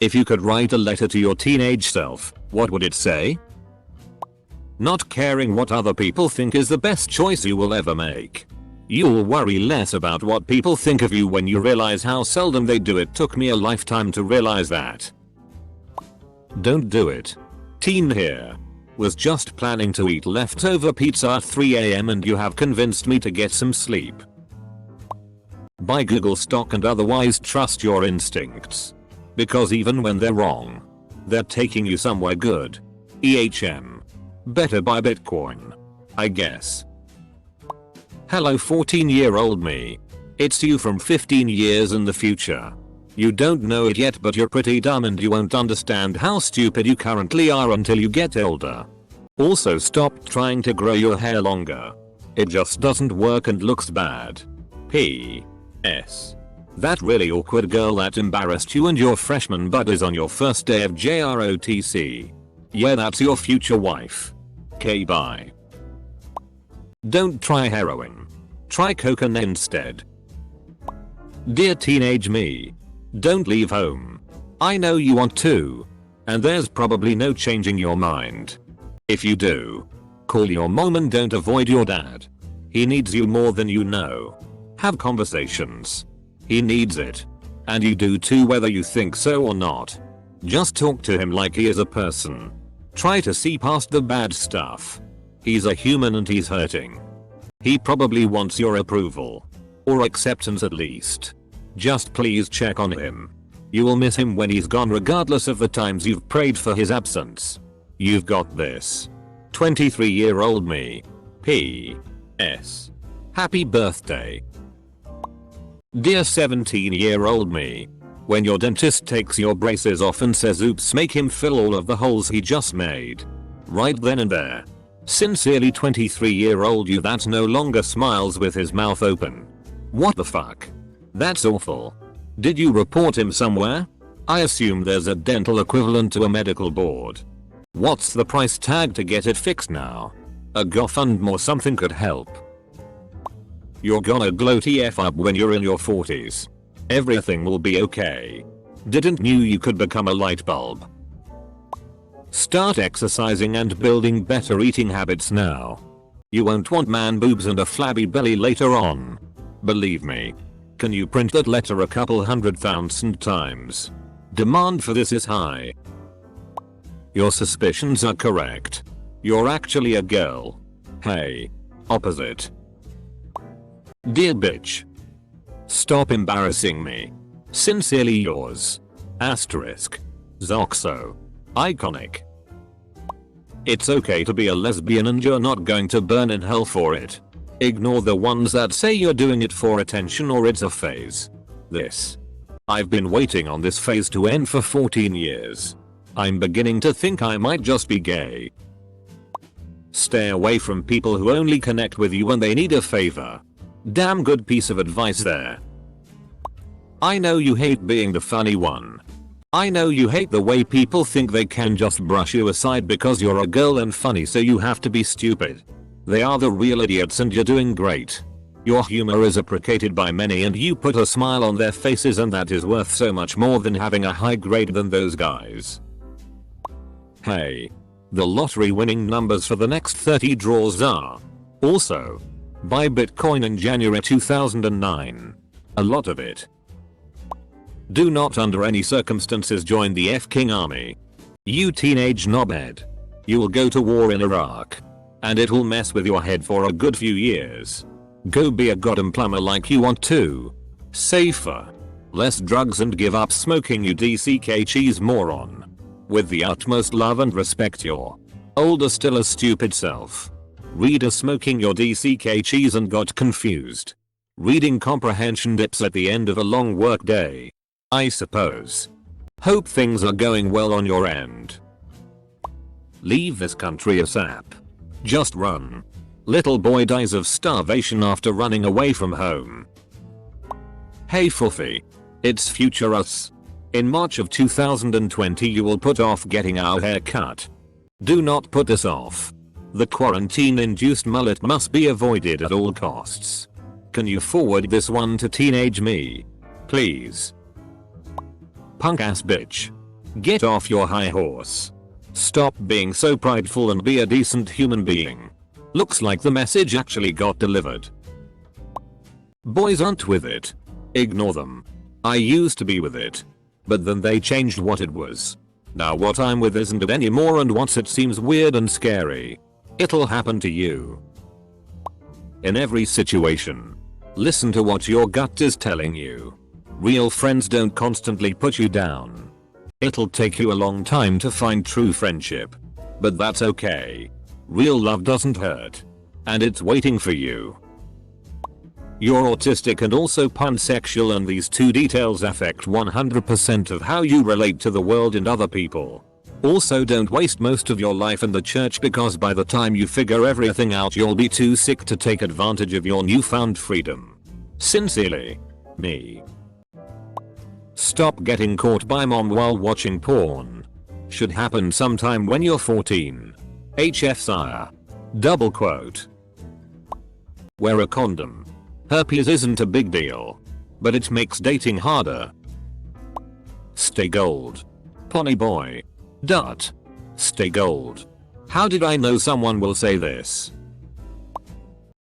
If you could write a letter to your teenage self, what would it say? Not caring what other people think is the best choice you will ever make. You'll worry less about what people think of you when you realize how seldom they do. It took me a lifetime to realize that. Don't do it. Teen here. Was just planning to eat leftover pizza at 3 AM and you have convinced me to get some sleep. Buy Google stock and otherwise trust your instincts. Because even when they're wrong, they're taking you somewhere good. EHM. Better buy Bitcoin. I guess. Hello 14-year-old me. It's you from 15 years in the future. You don't know it yet, but you're pretty dumb and you won't understand how stupid you currently are until you get older. Also, stop trying to grow your hair longer. It just doesn't work and looks bad. P.S. That really awkward girl that embarrassed you and your freshman buddies on your first day of JROTC. Yeah, that's your future wife. Okay, bye. Don't try heroin. Try cocaine instead. Dear teenage me. Don't leave home. I know you want to. And there's probably no changing your mind. If you do, call your mom and don't avoid your dad. He needs you more than you know. Have conversations. He needs it. And you do too, whether you think so or not. Just talk to him like he is a person. Try to see past the bad stuff. He's a human and he's hurting. He probably wants your approval. Or acceptance at least. Just please check on him. You will miss him when he's gone, regardless of the times you've prayed for his absence. You've got this. 23-year-old me. P.S. Happy birthday. Dear 17-year-old me. When your dentist takes your braces off and says oops, make him fill all of the holes he just made. Right then and there. Sincerely 23-year-old you that no longer smiles with his mouth open. What the fuck? That's awful. Did you report him somewhere? I assume there's a dental equivalent to a medical board. What's the price tag to get it fixed now? A GoFundMe or something could help. You're gonna glow TF up when you're in your 40s. Everything will be okay. Didn't knew you could become a light bulb. Start exercising and building better eating habits now. You won't want man boobs and a flabby belly later on. Believe me. Can you print that letter a couple 100,000 times? Demand for this is high. Your suspicions are correct. You're actually a girl. Hey. Opposite. Dear bitch. Stop embarrassing me. Sincerely yours. Asterisk. Zoxo. Iconic. It's okay to be a lesbian and you're not going to burn in hell for it. Ignore the ones that say you're doing it for attention or it's a phase. I've been waiting on this phase to end for 14 years. I'm beginning to think I might just be gay. Stay away from people who only connect with you when they need a favor. Damn good piece of advice there. I know you hate being the funny one. I know you hate the way people think they can just brush you aside because you're a girl and funny, so you have to be stupid. They are the real idiots and you're doing great. Your humor is appreciated by many and you put a smile on their faces, and that is worth so much more than having a high grade than those guys. Hey. The lottery winning numbers for the next 30 draws are. Also. Buy Bitcoin in January 2009. A lot of it. Do not under any circumstances join the F-King army. You teenage knobhead. You will go to war in Iraq. And it will mess with your head for a good few years. Go be a goddamn plumber like you want to. Safer. Less drugs and give up smoking, you DCK cheese moron. With the utmost love and respect, your older still a stupid self. Reader smoking your DCK cheese and got confused. Reading comprehension dips at the end of a long work day. I suppose. Hope things are going well on your end. Leave this country ASAP. Just run. Little boy dies of starvation after running away from home. Hey Fuffy. It's future us. In March of 2020 you will put off getting our hair cut. Do not put this off. The quarantine-induced mullet must be avoided at all costs. Can you forward this one to teenage me? Please. Punk ass bitch. Get off your high horse. Stop being so prideful and be a decent human being. Looks like the message actually got delivered. Boys aren't with it. Ignore them. I used to be with it. But then they changed what it was. Now what I'm with isn't it anymore, and once it seems weird and scary. It'll happen to you. In every situation, listen to what your gut is telling you. Real friends don't constantly put you down. It'll take you a long time to find true friendship. But that's okay. Real love doesn't hurt. And it's waiting for you. You're autistic and also pansexual, and these two details affect 100% of how you relate to the world and other people. Also, don't waste most of your life in the church, because by the time you figure everything out you'll be too sick to take advantage of your newfound freedom. Sincerely, me. Stop getting caught by mom while watching porn. Should happen sometime when you're 14. HF sire. Double quote. Wear a condom. Herpes isn't a big deal. But it makes dating harder. Stay gold. Pony boy. Dot. Stay gold. How did I know someone will say this?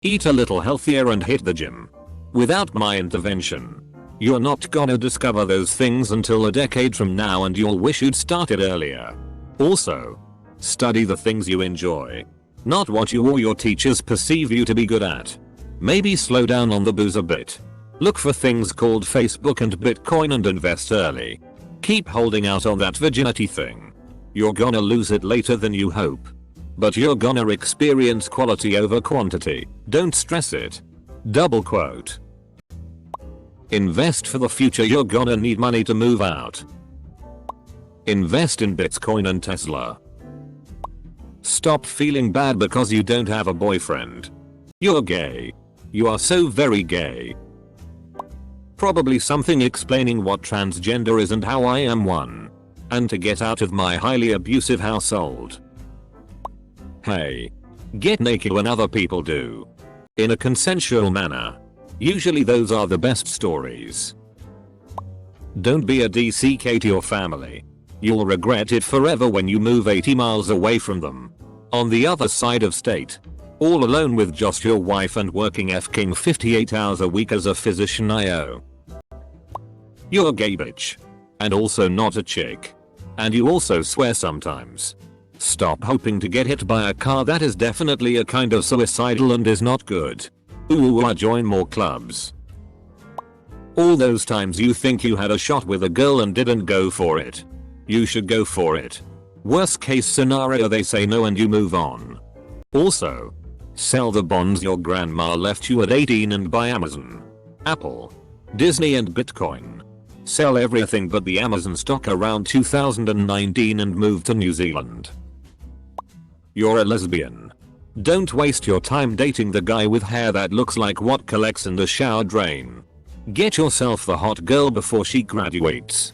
Eat a little healthier and hit the gym. Without my intervention, you're not gonna discover those things until a decade from now, and you'll wish you'd started earlier. Also, study the things you enjoy. Not what you or your teachers perceive you to be good at. Maybe slow down on the booze a bit. Look for things called Facebook and Bitcoin and invest early. Keep holding out on that virginity thing. You're gonna lose it later than you hope. But you're gonna experience quality over quantity. Don't stress it. Double quote. Invest for the future. You're gonna need money to move out. Invest in Bitcoin and Tesla. Stop feeling bad because you don't have a boyfriend. You're gay. You are so very gay. Probably something explaining what transgender is and how I am one. And to get out of my highly abusive household. Hey. Get naked when other people do. In a consensual manner. Usually those are the best stories. Don't be a DCK to your family. You'll regret it forever when you move 80 miles away from them. On the other side of state. All alone with just your wife and working f-king 58 hours a week as a physician IO. You're a gay bitch. And also not a chick. And you also swear sometimes. Stop hoping to get hit by a car. That is definitely a kind of suicidal and is not good. Ooh, I join more clubs. All those times you think you had a shot with a girl and didn't go for it. You should go for it. Worst case scenario, they say no and you move on. Also, sell the bonds your grandma left you at 18 and buy Amazon, Apple, Disney and Bitcoin. Sell everything but the Amazon stock around 2019 and move to New Zealand. You're a lesbian. Don't waste your time dating the guy with hair that looks like what collects in the shower drain. Get yourself the hot girl before she graduates.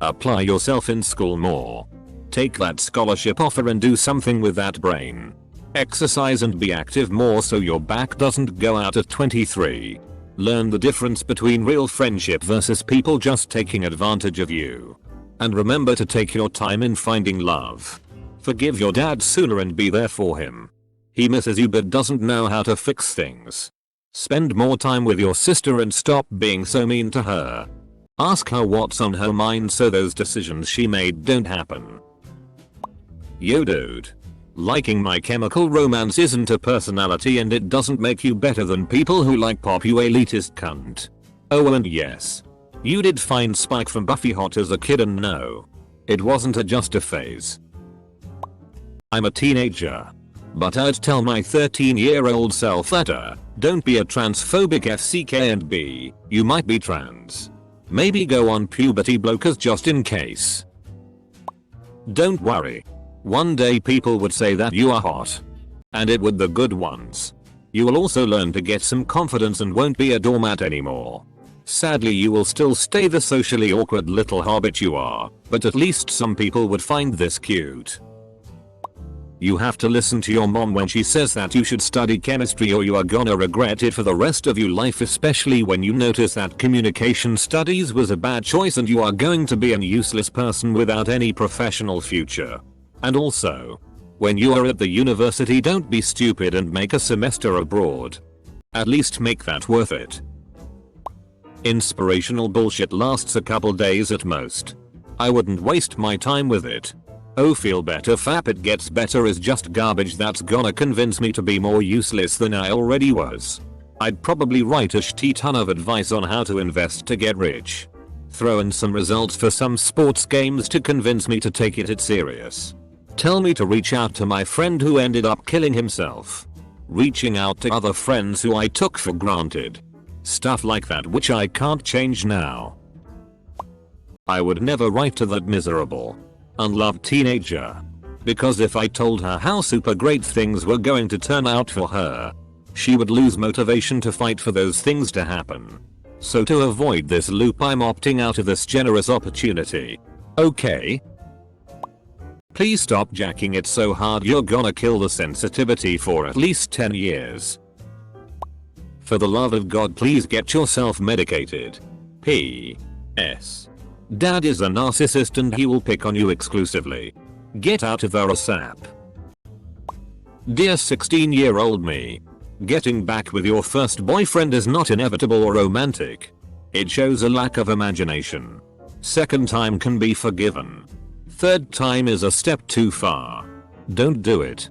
Apply yourself in school more. Take that scholarship offer and do something with that brain. Exercise and be active more so your back doesn't go out at 23. Learn the difference between real friendship versus people just taking advantage of you. And remember to take your time in finding love. Forgive your dad sooner and be there for him. He misses you but doesn't know how to fix things. Spend more time with your sister and stop being so mean to her. Ask her what's on her mind so those decisions she made don't happen. Yo dude. Liking My Chemical Romance isn't a personality and it doesn't make you better than people who like pop, you elitist cunt. Oh and yes. You did find Spike from Buffy hot as a kid, and no. It wasn't just a phase. I'm a teenager. But I'd tell my 13-year-old self that don't be a transphobic FCK and B, you might be trans. Maybe go on puberty blockers just in case. Don't worry. One day people would say that you are hot. And it would the good ones. You will also learn to get some confidence and won't be a doormat anymore. Sadly you will still stay the socially awkward little hobbit you are, but at least some people would find this cute. You have to listen to your mom when she says that you should study chemistry or you are gonna regret it for the rest of your life, especially when you notice that communication studies was a bad choice and you are going to be an useless person without any professional future. And also, when you are at the university, don't be stupid and make a semester abroad. At least make that worth it. Inspirational bullshit lasts a couple days at most. I wouldn't waste my time with it. Oh, feel better fap, it gets better is just garbage that's gonna convince me to be more useless than I already was. I'd probably write a shit ton of advice on how to invest to get rich. Throw in some results for some sports games to convince me to take it serious. Tell me to reach out to my friend who ended up killing himself. Reaching out to other friends who I took for granted. Stuff like that which I can't change now. I would never write to that miserable, unloved teenager. Because if I told her how super great things were going to turn out for her, she would lose motivation to fight for those things to happen. So to avoid this loop, I'm opting out of this generous opportunity. Okay? Please stop jacking it so hard, you're gonna kill the sensitivity for at least 10 years. For the love of God, please get yourself medicated. P.S. Dad is a narcissist and he will pick on you exclusively. Get out of there ASAP. Dear 16-year-old me. Getting back with your first boyfriend is not inevitable or romantic. It shows a lack of imagination. Second time can be forgiven. Third time is a step too far. Don't do it.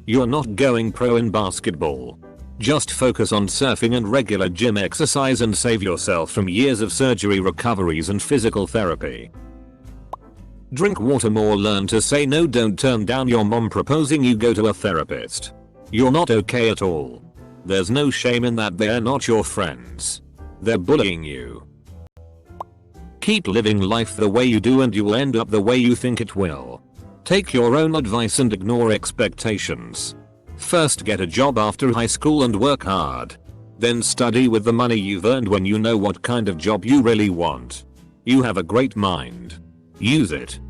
You're not going pro in basketball. Just focus on surfing and regular gym exercise and save yourself from years of surgery recoveries and physical therapy. Drink water more, learn to say no, don't turn down your mom proposing you go to a therapist. You're not okay at all. There's no shame in that, they're not your friends. They're bullying you. Keep living life the way you do and you'll end up the way you think it will. Take your own advice and ignore expectations. First get a job after high school and work hard. Then study with the money you've earned when you know what kind of job you really want. You have a great mind. Use it.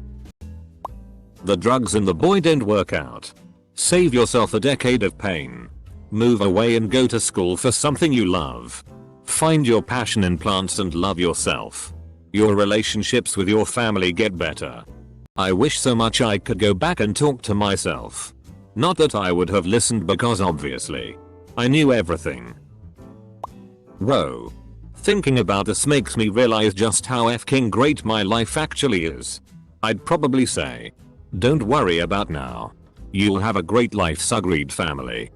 The drugs and the boy didn't work out. Save yourself a decade of pain. Move away and go to school for something you love. Find your passion in plants and love yourself. Your relationships with your family get better. I wish so much I could go back and talk to myself. Not that I would have listened, because obviously I knew everything. Whoa. Thinking about this makes me realize just how f***ing great my life actually is. I'd probably say, don't worry about now. You'll have a great life, Subreddit family.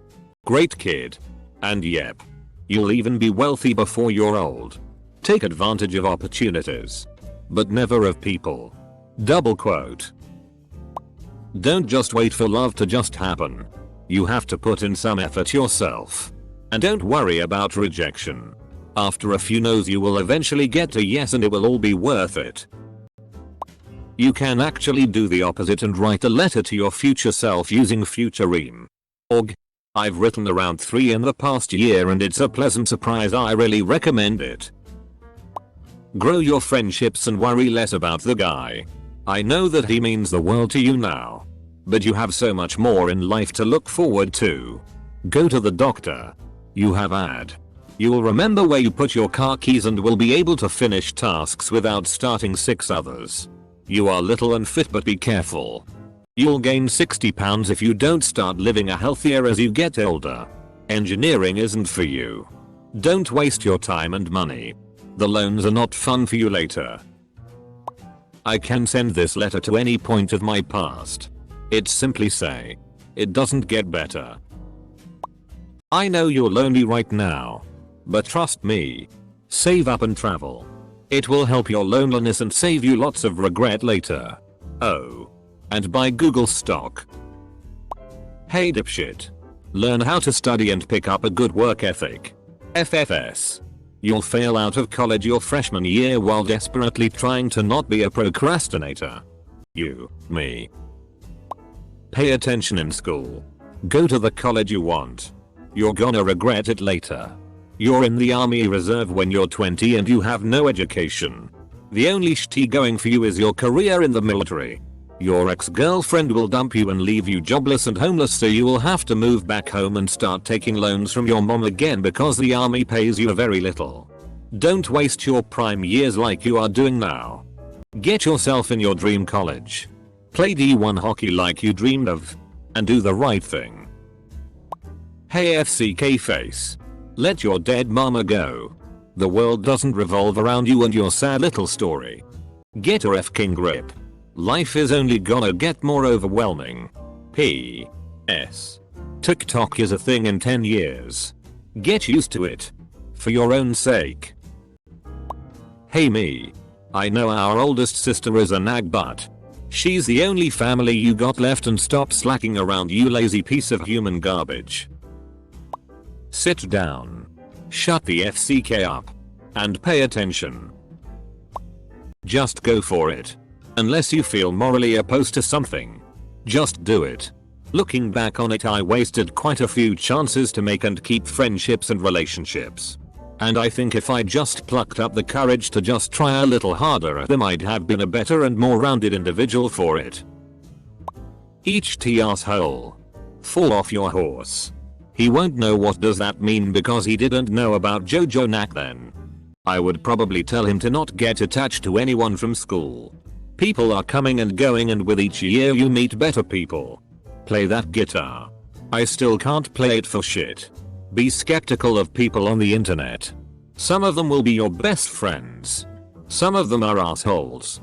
Great kid. And yep. You'll even be wealthy before you're old. Take advantage of opportunities. But never of people. Double quote. Don't just wait for love to just happen. You have to put in some effort yourself. And don't worry about rejection. After a few no's you will eventually get a yes and it will all be worth it. You can actually do the opposite and write a letter to your future self using futureme.org. I've written around 3 in the past year and it's a pleasant surprise, I really recommend it. Grow your friendships and worry less about the guy. I know that he means the world to you now. But you have so much more in life to look forward to. Go to the doctor. You have had. You will remember where you put your car keys and will be able to finish tasks without starting 6 others. You are little and fit, but be careful. You'll gain 60 pounds if you don't start living a healthier as you get older. Engineering isn't for you. Don't waste your time and money. The loans are not fun for you later. I can send this letter to any point of my past. It simply say, it doesn't get better. I know you're lonely right now. But trust me. Save up and travel. It will help your loneliness and save you lots of regret later. Oh. And buy Google stock. Hey dipshit. Learn how to study and pick up a good work ethic. FFS. You'll fail out of college your freshman year while desperately trying to not be a procrastinator. You, me. Pay attention in school. Go to the college you want. You're gonna regret it later. You're in the Army Reserve when you're 20 and you have no education. The only shit going for you is your career in the military. Your ex-girlfriend will dump you and leave you jobless and homeless, so you will have to move back home and start taking loans from your mom again because the army pays you very little. Don't waste your prime years like you are doing now. Get yourself in your dream college. Play D1 hockey like you dreamed of. And do the right thing. Hey FCK face. Let your dead mama go. The world doesn't revolve around you and your sad little story. Get a f***ing grip. Life is only gonna get more overwhelming. P.S. TikTok is a thing in 10 years. Get used to it. For your own sake. Hey me. I know our oldest sister is a nag, but she's the only family you got left, and stop slacking around, you lazy piece of human garbage. Sit down. Shut the FCK up. And pay attention. Just go for it. Unless you feel morally opposed to something. Just do it. Looking back on it, I wasted quite a few chances to make and keep friendships and relationships. And I think if I just plucked up the courage to just try a little harder at them, I'd have been a better and more rounded individual for it. Each tea asshole. Fall off your horse. He won't know what does that mean because he didn't know about Jojo Knack then. I would probably tell him to not get attached to anyone from school. People are coming and going, and with each year you meet better people. Play that guitar. I still can't play it for shit. Be skeptical of people on the internet. Some of them will be your best friends. Some of them are assholes.